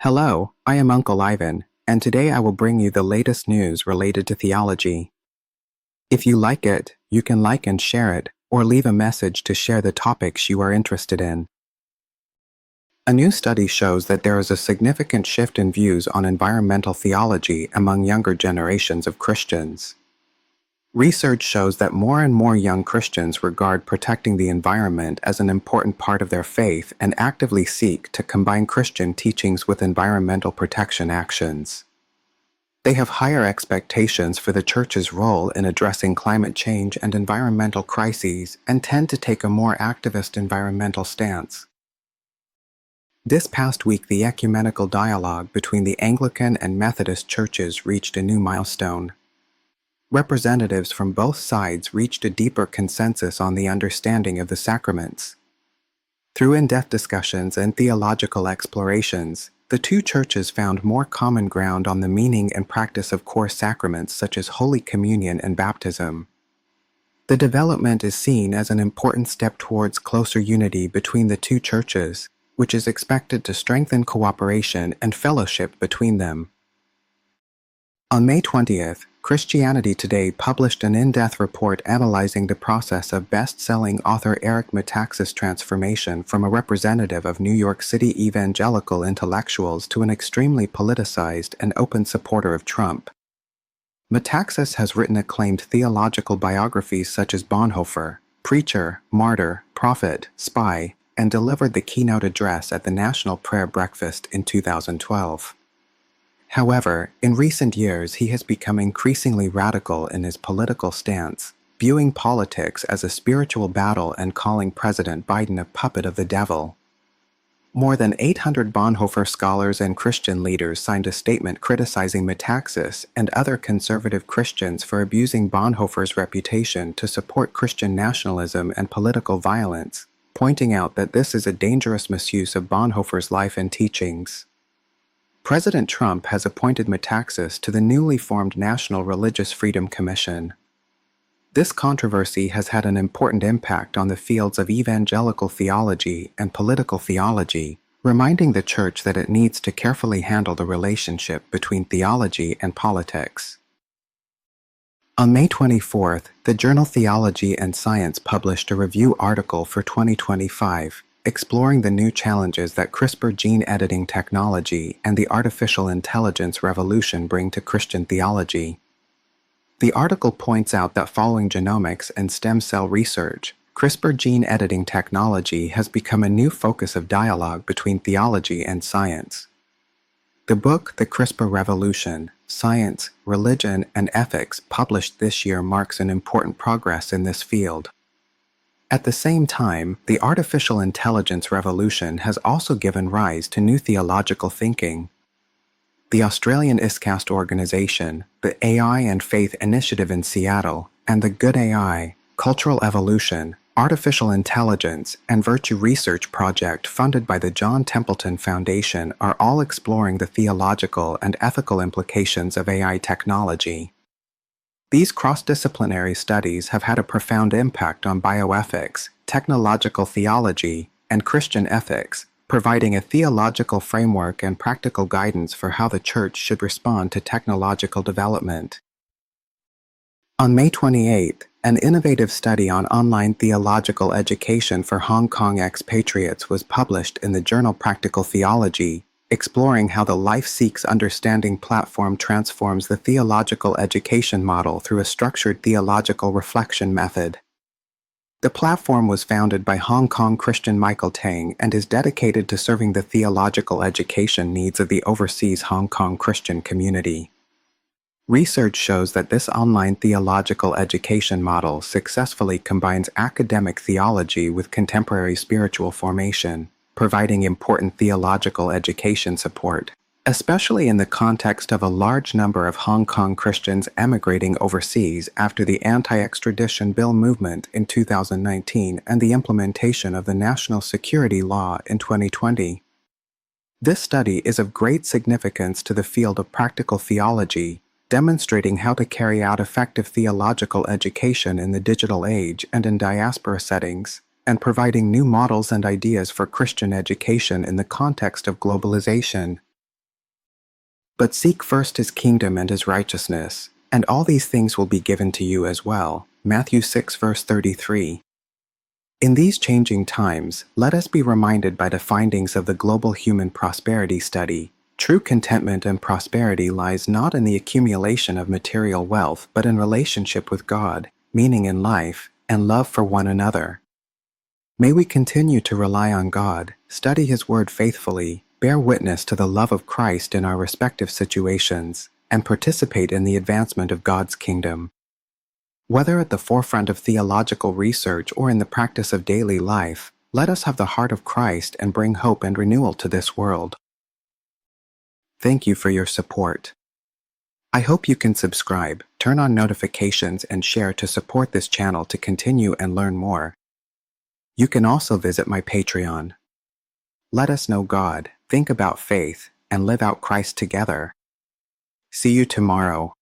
Hello, I am Uncle Ivan, and today I will bring you the latest news related to theology. If you like it, you can like and share it, or leave a message to share the topics you are interested in. A new study shows that there is a significant shift in views on environmental theology among younger generations of Christians. Research shows that more and more young Christians regard protecting the environment as an important part of their faith and actively seek to combine Christian teachings with environmental protection actions. They have higher expectations for the Church's role in addressing climate change and environmental crises and tend to take a more activist environmental stance. This past week, the ecumenical dialogue between the Anglican and Methodist churches reached a new milestone. Representatives from both sides reached a deeper consensus on the understanding of the sacraments. Through in-depth discussions and theological explorations, the two churches found more common ground on the meaning and practice of core sacraments such as Holy Communion and baptism. The development is seen as an important step towards closer unity between the two churches, which is expected to strengthen cooperation and fellowship between them. On May 20th, Christianity Today published an in-depth report analyzing the process of best-selling author Eric Metaxas' transformation from a representative of New York City evangelical intellectuals to an extremely politicized and open supporter of Trump. Metaxas has written acclaimed theological biographies such as Bonhoeffer, Preacher, Martyr, Prophet, Spy, and delivered the keynote address at the National Prayer Breakfast in 2012. However, in recent years he has become increasingly radical in his political stance, viewing politics as a spiritual battle and calling President Biden a puppet of the devil. More than 800 Bonhoeffer scholars and Christian leaders signed a statement criticizing Metaxas and other conservative Christians for abusing Bonhoeffer's reputation to support Christian nationalism and political violence, pointing out that this is a dangerous misuse of Bonhoeffer's life and teachings. President Trump has appointed Metaxas to the newly formed National Religious Freedom Commission. This controversy has had an important impact on the fields of evangelical theology and political theology, reminding the Church that it needs to carefully handle the relationship between theology and politics. On May 24th, the journal Theology and Science published a review article for 2025, exploring the new challenges that CRISPR gene editing technology and the artificial intelligence revolution bring to Christian theology. The article points out that following genomics and stem cell research, CRISPR gene editing technology has become a new focus of dialogue between theology and science. The book, The CRISPR Revolution: Science, Religion, and Ethics, published this year, marks an important progress in this field. At the same time, the artificial intelligence revolution has also given rise to new theological thinking. The Australian ISCAST organization, the AI and Faith Initiative in Seattle, and the Good AI, Cultural Evolution, Artificial Intelligence, and Virtue Research Project funded by the John Templeton Foundation are all exploring the theological and ethical implications of AI technology. These cross-disciplinary studies have had a profound impact on bioethics, technological theology, and Christian ethics, providing a theological framework and practical guidance for how the Church should respond to technological development. On May 28th, an innovative study on online theological education for Hong Kong expatriates was published in the journal Practical Theology, exploring how the Life Seeks Understanding platform transforms the theological education model through a structured theological reflection method. The platform was founded by Hong Kong Christian Michael Tang and is dedicated to serving the theological education needs of the overseas Hong Kong Christian community. Research shows that this online theological education model successfully combines academic theology with contemporary spiritual formation, providing important theological education support, especially in the context of a large number of Hong Kong Christians emigrating overseas after the anti-extradition bill movement in 2019 and the implementation of the national security law in 2020. This study is of great significance to the field of practical theology, demonstrating how to carry out effective theological education in the digital age and in diaspora settings, and providing new models and ideas for Christian education in the context of globalization. But seek first his kingdom and his righteousness, and all these things will be given to you as well. Matthew 6 verse 33. In these changing times, let us be reminded by the findings of the Global Human Prosperity Study. True contentment and prosperity lies not in the accumulation of material wealth, but in relationship with God, meaning in life, and love for one another. May we continue to rely on God, study His Word faithfully, bear witness to the love of Christ in our respective situations, and participate in the advancement of God's kingdom. Whether at the forefront of theological research or in the practice of daily life, let us have the heart of Christ and bring hope and renewal to this world. Thank you for your support. I hope you can subscribe, turn on notifications, and share to support this channel to continue and learn more. You can also visit my Patreon. Let us know God, think about faith, and live out Christ together. See you tomorrow.